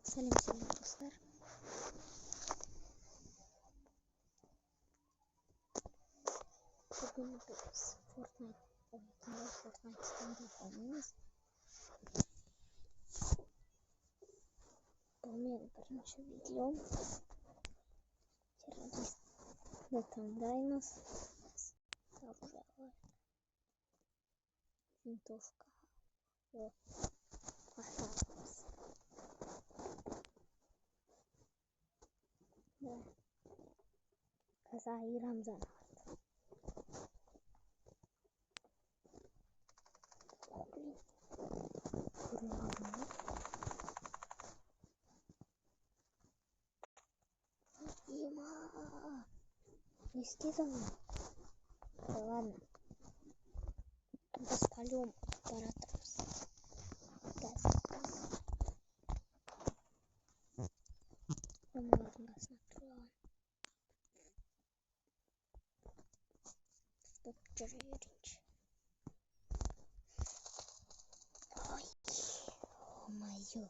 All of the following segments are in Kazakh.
Selam dostlar. Bugün biz Fortnite'dan oynuyoruz. Bu benim birinci videom. Zaten Добре. Винтовка. О, осталось. Да. Коза и Рамзан. Блин. Дима. Не скидывай. Да ладно. Распалим аппаратор. Газ. Газ накрываем. Речь. Ой, ё-моё,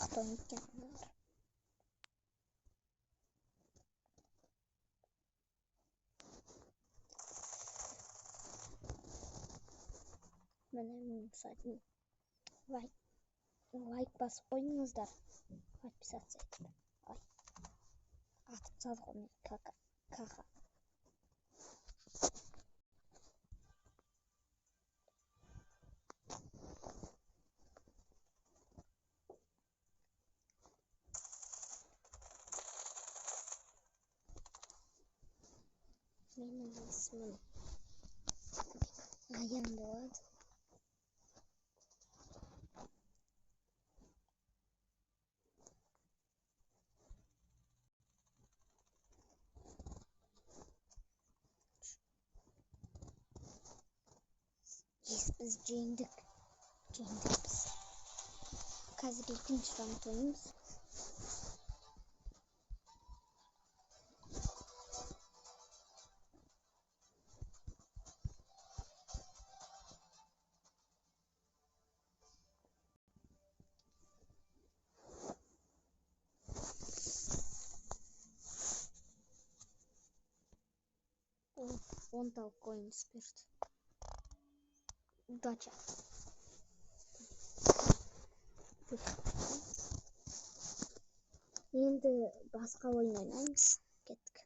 кто не тянет? Мене садні. Лайк басып қойыңыздар. Подписаться етіп. Ой. Атып салды ғой кака. Менің есімім Аян болады. Біз жеңдік біз. Қазір екінші раунд ойнаймыз. Он толкойн спирт. Удача. Енді басқа ойын ойнаймыз. Кеттік.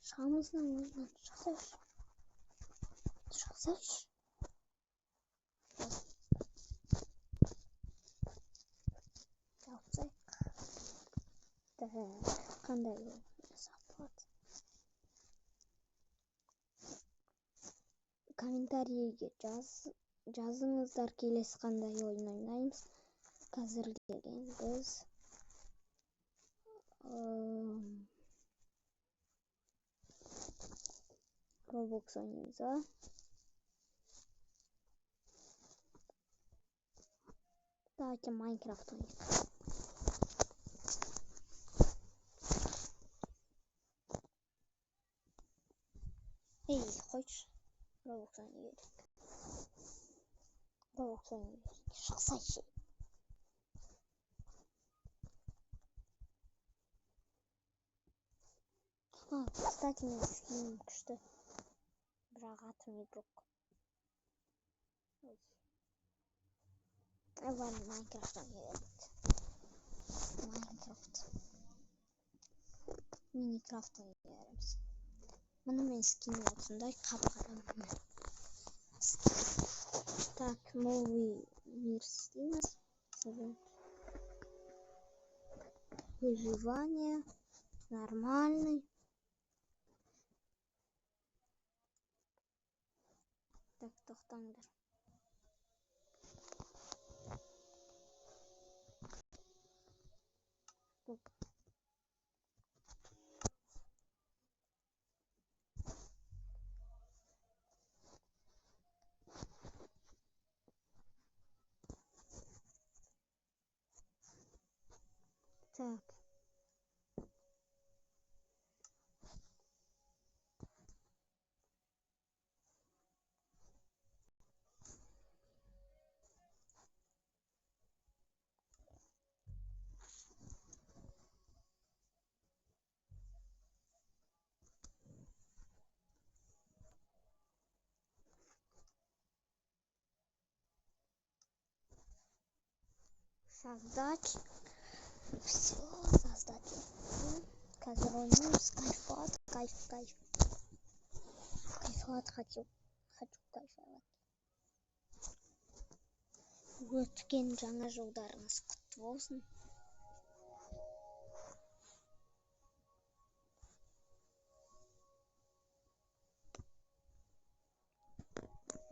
Шығамыздан ойыннан шықсайшы. Қандай ойын жасап болады? Комментарийге жазыңыздар, келесі қандай ойын ойнаймыз. Қазір деген біз Roblox ойнаймыз, а? Давайте Майнкрафт ойнайық. Ей, қойшы. Roblox ойнайық. Шықсайшы. Кстати, мен скинім күшті. Бірақ атым жоқ. Ладно, Майнкрафт ойнайық. Миникрафт ойнайық. Мұны мен скинім осындай қап-қарам. Так, новый мир стримов. Выживание. Нормальный. Так, тоқтаңдар. Так. Создать. Все, создать. Кайфовать, кайф. Кайфовать хочу кайфовать. Өткен жаңа жылдарыңыз құтты болсын.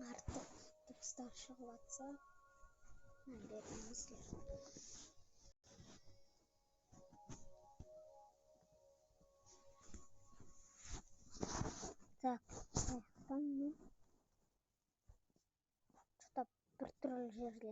Артық дыбыстар шығып жатса, беріңіздер. Так, аяқтан мен что-то біртүрлі жерде.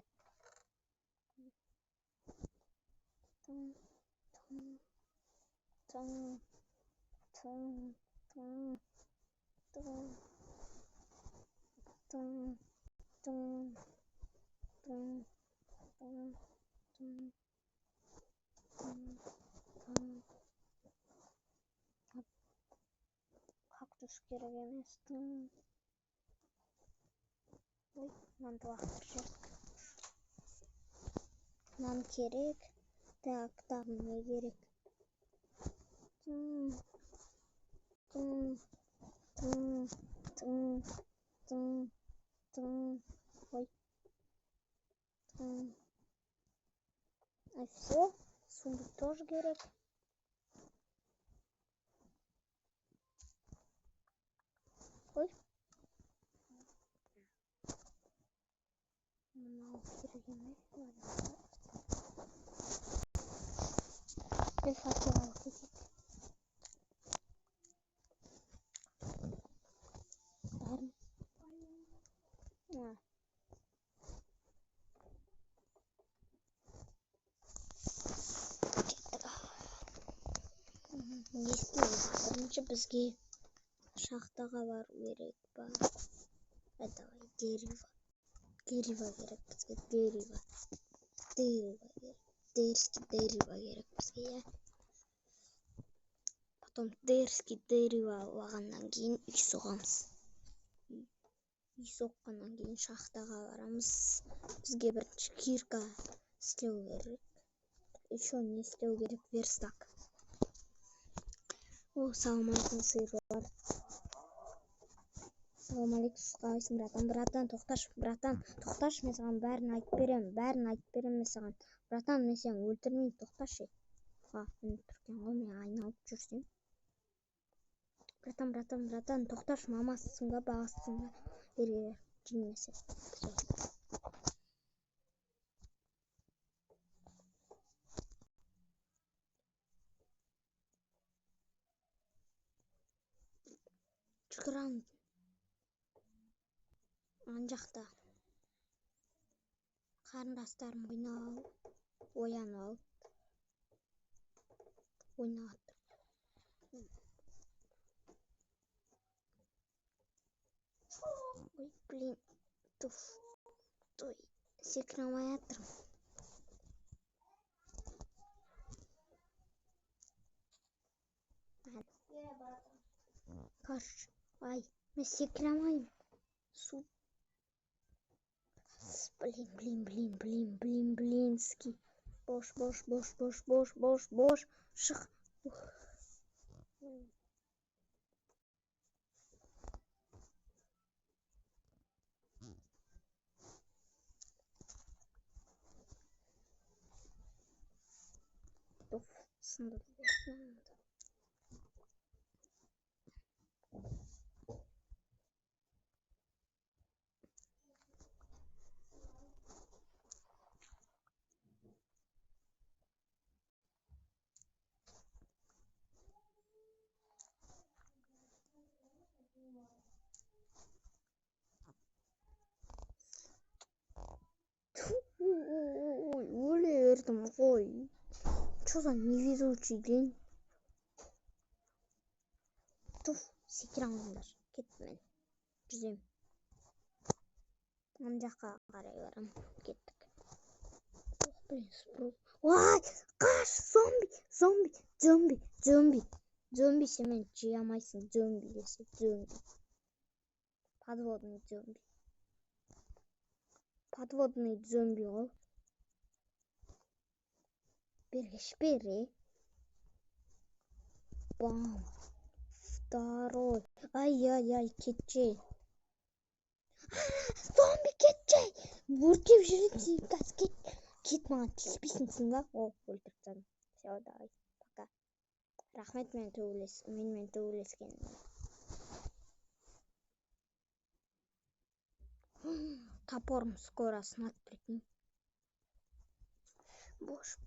Кактус керек емес. Ой, мынаны уақыт жоқ. Мынаны керек. Так, тағы не керек? Ой. А все, сундук тоже керек. Ой. Мынау керек емес. Бір факел алып кетейік. Бәрін. Не істейміз? Бірінші бізге шахтаға бару керек па? Давай, дерево керек бізге, дерево керек. Дерзкий дерево керек бізге, я. Потом дерзкий дерево алғаннан кейін үй соғамыз. Үй соққаннан кейін шахтаға барамыз. Бізге бірінші кирка істеу керек. Еще не істеу керек? Верстак. О, салам алейкум, сыйлар. Салам алейкум, қалайсың, братан? Тоқташы, мен саған бәрін айтып беремін, мен саған. Братан, мен сені өлтірмеймін, тоқташы. Мен түркен ғой, мен айналып жүрсем. Братан, тоқташы, мамасысың ба, бағасысың ба? Бері, жинмесе. Жүгірам. Ан жақта. Қарындастарым оянып. Ойнап. Ой, блин. Той, секірамай жатырмын. Қаршы. Ай, мен секірамайым. Су. Блин, ски. Бош. Шық. Сынды. Ой, өлердім ғой. Что за невезучий день? Секірамайындар. Кеттім мен. Жүзем. Ан жаққа қарай барам. Кеттік. Блин, спру. Ой, қаш, зомби сен жей алмайсың, зомби десе, зомби. Подводный зомби ғой. Шпери. Бам. Второй. Ай-яй-яй, кетчей. Зомби кетчей. Өртеп жүретін газ кет маған тиіспейсің ба? О, өлтіріп тастадым. Все, давай. Пока. Рахмет менімен төбелескеніңе. Топорым скоро снат, прикинь. Бош.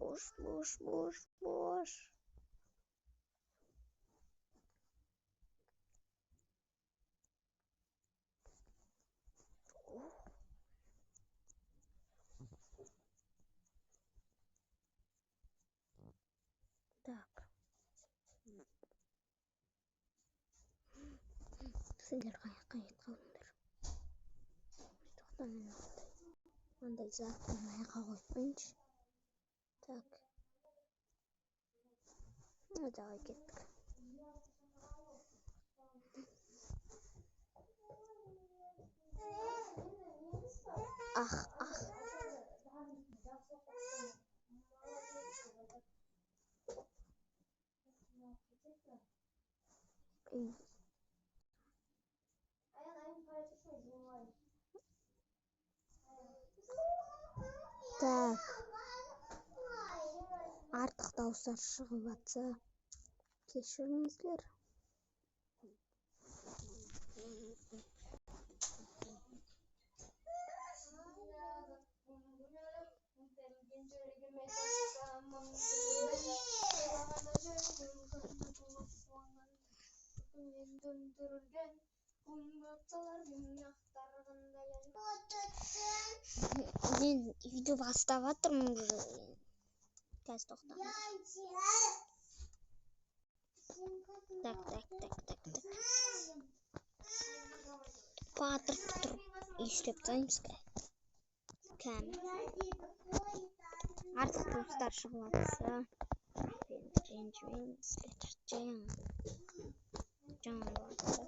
Так. Сендер қаяққа кетіп қалдыңдар? Тоқта, мен андай затты аяққа қойып қойыншы. Так. Давай кеттік. Ах. Так. Артық дауыстар шығып жатса, кешіріңіздер. Мен видео бастап жатырмын уже. Қазір тоқтаңдар. Так. Патыр иіштеп тастаймыз. Кәне. Артық дауыстар шығып жатса, ренжімеңіз. Жаңа болады.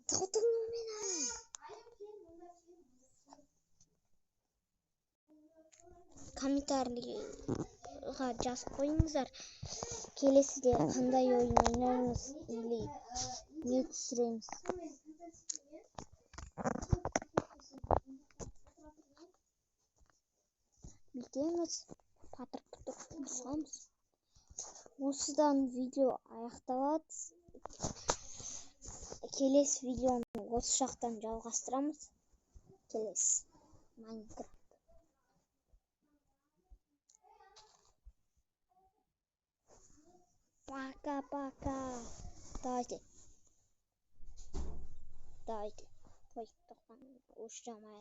Тоқтыңдар мені. Комментарийға жазып қойыңыздар. Келесіде қандай ойын ойнаймыз или не түсіреміз. Бүйтеміз, патыр ұсамыз. Осыдан видео аяқталады. Келесі видеоны осы жақтан жалғастырамыз. Келесі Майнкрафт. Пока. Давайте. Ой, тоқтаңдар. Осы жамайат.